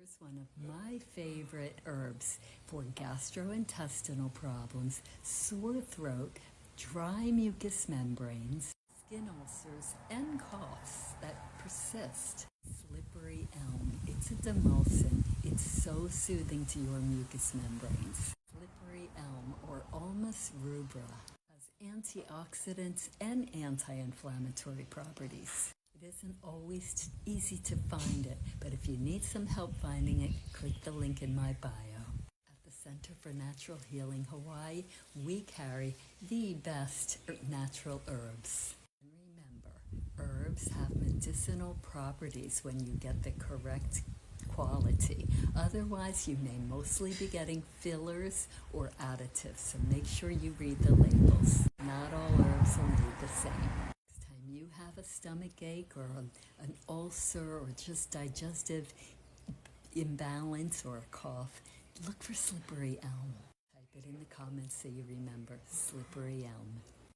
Here's one of my favorite herbs for gastrointestinal problems, sore throat, dry mucous membranes, skin ulcers, and coughs that persist. Slippery elm. It's a demulcent. It's so soothing to your mucous membranes. Slippery elm, or Ulmus rubra, has antioxidants and anti-inflammatory properties. It isn't always easy to find it, but if you need some help finding it, click the link in my bio. At the Center for Natural Healing Hawaii, we carry the best natural herbs. And remember, herbs have medicinal properties when you get the correct quality. Otherwise, you may mostly be getting fillers or additives, so make sure you read the labels. Not all herbs are made the same. You have a stomach ache or an ulcer or just digestive imbalance or a cough, look for slippery elm. Type it in the comments so you remember slippery elm.